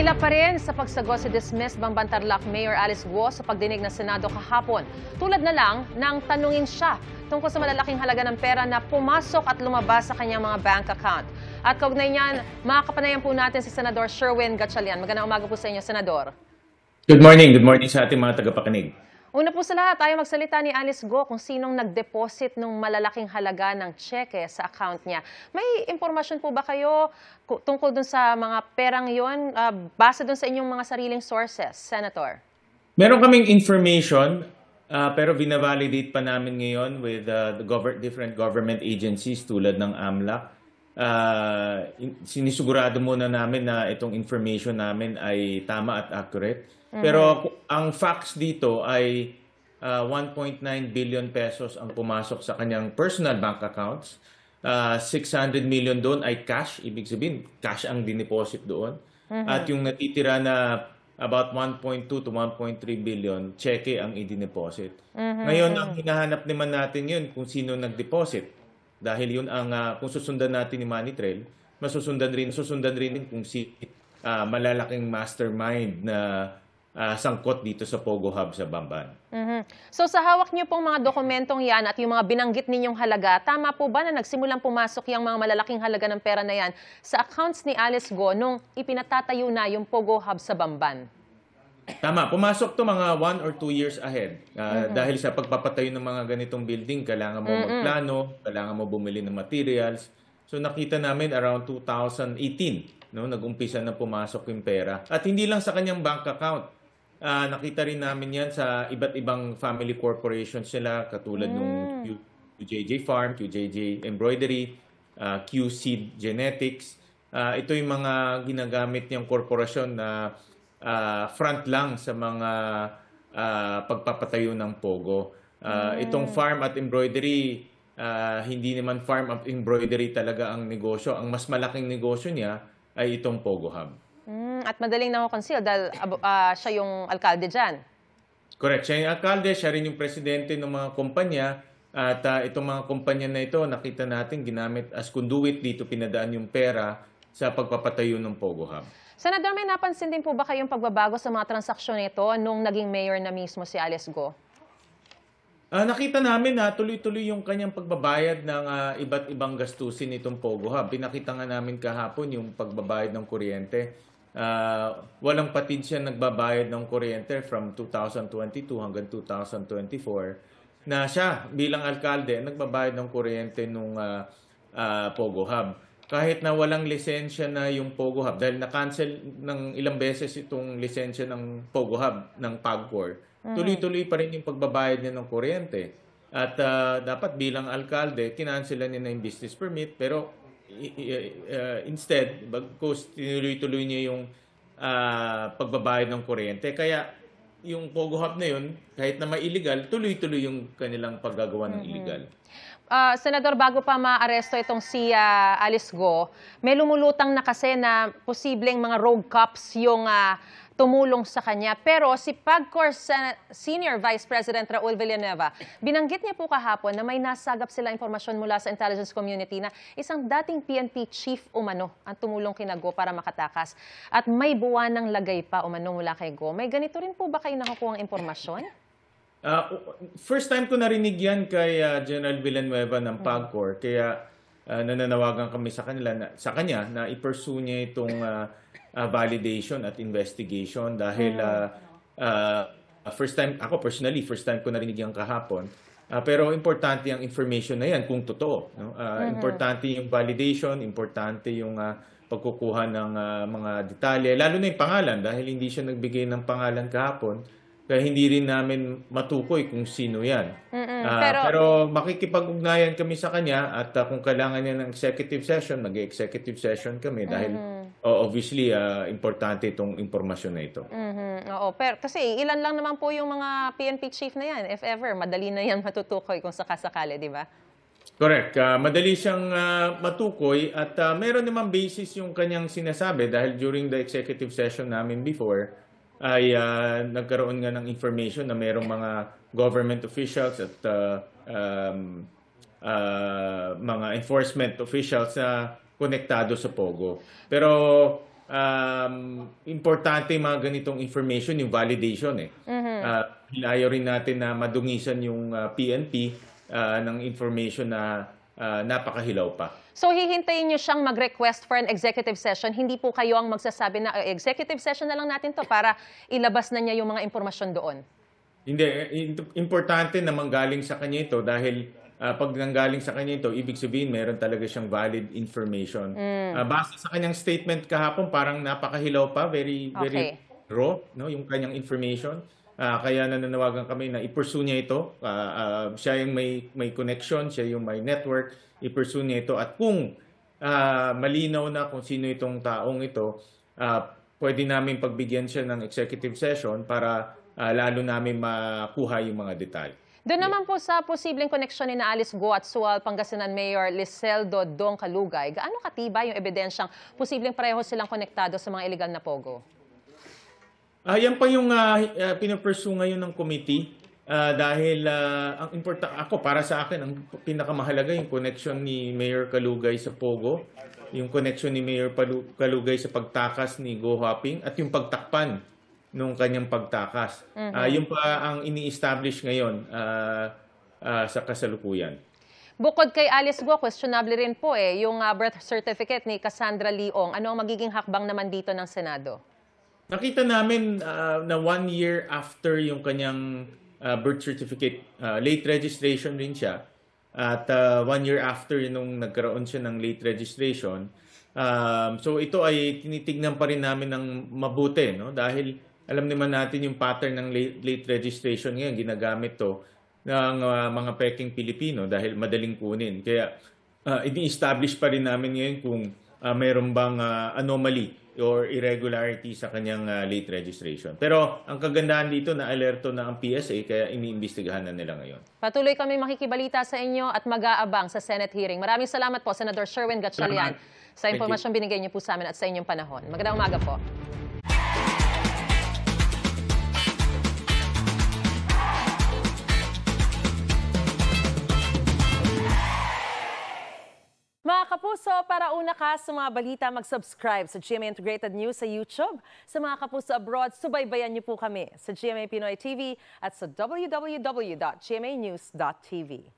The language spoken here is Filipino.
Pila pa rin sa pagsagot si dismissed Bamban Tarlac Mayor Alice Guo sa pagdinig ng Senado kahapon. Tulad na lang nang tanungin siya tungkol sa malalaking halaga ng pera na pumasok at lumabas sa kanyang mga bank account. At kaugnay niyan, makakapanayan po natin si Senador Sherwin Gatchalian. Magandang umaga po sa inyo, Senador. Good morning sa ating mga tagapakinig. Una po sa lahat, ayaw magsalita ni Alice Guo kung sinong nag-deposit ng malalaking halaga ng tseke sa account niya. May impormasyon po ba kayo tungkol dun sa mga perang yon, base dun sa inyong mga sariling sources, Senator? Meron kaming information, pero binavalidate pa namin ngayon with different government agencies tulad ng AMLAC. Sinisigurado muna namin na itong information namin ay tama at accurate. Pero ang facts dito ay 1.9 billion pesos ang pumasok sa kanyang personal bank accounts. 600 million doon ay cash, ibig sabihin cash ang dineposit doon. At yung natitira na about 1.2 to 1.3 billion, cheque ang i-deposit. Ngayon, ang hinahanap naman natin yun kung sino nag-deposit. Dahil yun ang, kung susundan natin ni Money Trail, masusundan rin kung si malalaking mastermind na sangkot dito sa Pogo Hub sa Bamban. So sa hawak niyo pong mga dokumentong yan at yung mga binanggit ninyong halaga, tama po ba na nagsimulang pumasok yung mga malalaking halaga ng pera na yan sa accounts ni Alice Guo nung ipinatatayo na yung Pogo Hub sa Bamban? Tama, pumasok to mga 1 or 2 years ahead. Dahil sa pagpapatayo ng mga ganitong building, kailangan mo magplano, kailangan mo bumili ng materials. So nakita namin around 2018, no, nag-umpisa na pumasok yung pera. At hindi lang sa kanyang bank account. Nakita rin namin yan sa iba't ibang family corporations sila, katulad nung QJJ Farm, QJJ Embroidery, QSeed Genetics. Ito yung mga ginagamit niyang korporasyon na front lang sa mga pagpapatayo ng Pogo. Itong farm at embroidery, hindi naman farm at embroidery talaga ang negosyo. Ang mas malaking negosyo niya ay itong Pogo Hub. At madaling na-conceal dahil siya yung alkalde dyan. Correct. Siya yung alkalde, siya rin yung presidente ng mga kumpanya. At itong mga kumpanya na ito, nakita natin ginamit as conduit dito, pinadaan yung pera sa pagpapatayo ng Pogo Hub. Senador, may napansin din po ba kayong pagbabago sa mga transaksyon nito nung naging mayor na mismo si Alice Guo? Nakita namin na tuloy-tuloy yung kanyang pagbabayad ng iba't ibang gastusin nitong Pogo Hub. Pinakita nga namin kahapon yung pagbabayad ng kuryente. Walang patid siya nagbabayad ng kuryente from 2022 hanggang 2024 na siya bilang alkalde nagbabayad ng kuryente nung Pogo Hub. Kahit na walang lisensya na yung Pogo Hub dahil na-cancel ng ilang beses itong lisensya ng Pogo Hub ng PAGCOR, tuloy-tuloy pa rin yung pagbabayad niya ng kuryente. At dapat bilang alkalde, kinancelan niya na yung business permit pero instead, bagkus tinuloy-tuloy niya yung pagbabayad ng kuryente. Kaya yung Pogo Hub na yun, kahit na may illegal, tuloy-tuloy yung kanilang paggagawa ng illegal. Senador, bago pa maaresto itong si Alice Guo, may lumulutang na kasi na posibleng mga rogue cops yung tumulong sa kanya. Pero si PAGCOR Senior Vice President Raul Villanueva, binanggit niya po kahapon na may nasagap sila impormasyon mula sa intelligence community na isang dating PNP chief umano ang tumulong kina Guo para makatakas. At may buwan ng lagay pa umano mula kay Guo. May ganito rin po ba kayo nakukuha ng impormasyon? First time ko narinig yan kay General Villanueva ng PAGCOR. Kaya nananawagan kami sa kanya na i-pursue niya itong validation at investigation dahil first time ko narinig yan kahapon. Pero importante ang information na yan kung totoo. No? Importante yung validation, importante yung pagkukuha ng mga detalye, lalo na yung pangalan dahil hindi siya nagbigay ng pangalan kahapon. Kaya hindi rin namin matukoy kung sino yan. Pero makikipag-ugnayan kami sa kanya at kung kailangan niya ng executive session, mag-executive session kami dahil obviously importante itong impormasyon na ito. Oo, pero kasi ilan lang naman po yung mga PNP chief na yan. If ever, madali na yan matutukoy kung sakasakali, di ba? Correct. Madali siyang matukoy at meron naman basis yung kanyang sinasabi dahil during the executive session namin before, ay nagkaroon nga ng information na mayroong mga government officials at mga enforcement officials na konektado sa Pogo. Pero importante yung mga ganitong information, yung validation eh. Ayaw rin natin na madungisan yung PNP ng information na napakahilaw pa. So hihintayin niyo siyang mag-request for an executive session, hindi po kayo ang magsasabi na executive session na lang natin to para ilabas na niya yung mga impormasyon doon? Hindi, importante na manggaling sa kanya ito dahil pag nanggaling sa kanya ito, ibig sabihin meron talaga siyang valid information. Base sa kanyang statement kahapon, parang napakahilaw pa, very raw, no, yung kanyang information. Kaya nananawagan kami na i-pursue niya ito. Siya yung may connection, siya yung may network, i-pursue niya ito. At kung malinaw na kung sino itong taong ito, pwede namin pagbigyan siya ng executive session para lalo namin makuha yung mga detalye. Doon naman po sa posibleng koneksyon ni Alice Go at Sual Pangasinan Mayor Liseldo Dong Kalugay, gaano katibay yung ebidensyang posibleng pareho silang konektado sa mga illegal na pogo? Yan pa yung pinapursue ngayon ng committee dahil ang ako para sa akin ang pinakamahalaga yung connection ni Mayor Kalugay sa Pogo, yung connection ni Mayor Kalugay sa pagtakas ni Go Hopping at yung pagtakpan nung kanyang pagtakas. Yung pa ang ini-establish ngayon sa kasalukuyan. Bukod kay Alice Go, questionable rin po yung birth certificate ni Cassandra Leong. Ano ang magiging hakbang naman dito ng Senado? Nakita namin na 1 year after yung kanyang birth certificate, late registration rin siya. At 1 year after nung nagkaroon siya ng late registration. So ito ay tinitignan pa rin namin ng mabuti, no? Dahil alam naman natin yung pattern ng late registration ngayon, ginagamit to ng mga peking Pilipino dahil madaling kunin. Kaya ini-establish pa rin namin ngayon kung mayroon bang anomaly or irregularity sa kanyang late registration. Pero ang kagandahan dito na alerto na ang PSA kaya iniimbestigahan na nila ngayon. Patuloy kami makikibalita sa inyo at mag-aabang sa Senate hearing. Maraming salamat po, Senator Sherwin Gatchalian, sa impormasyong binigay niyo po sa amin at sa inyong panahon. Magandang umaga po. Mga kapuso, para una ka sa mga balita, mag-subscribe sa GMA Integrated News sa YouTube. Sa mga kapuso abroad, subaybayan niyo po kami sa GMA Pinoy TV at sa www.gmanews.tv.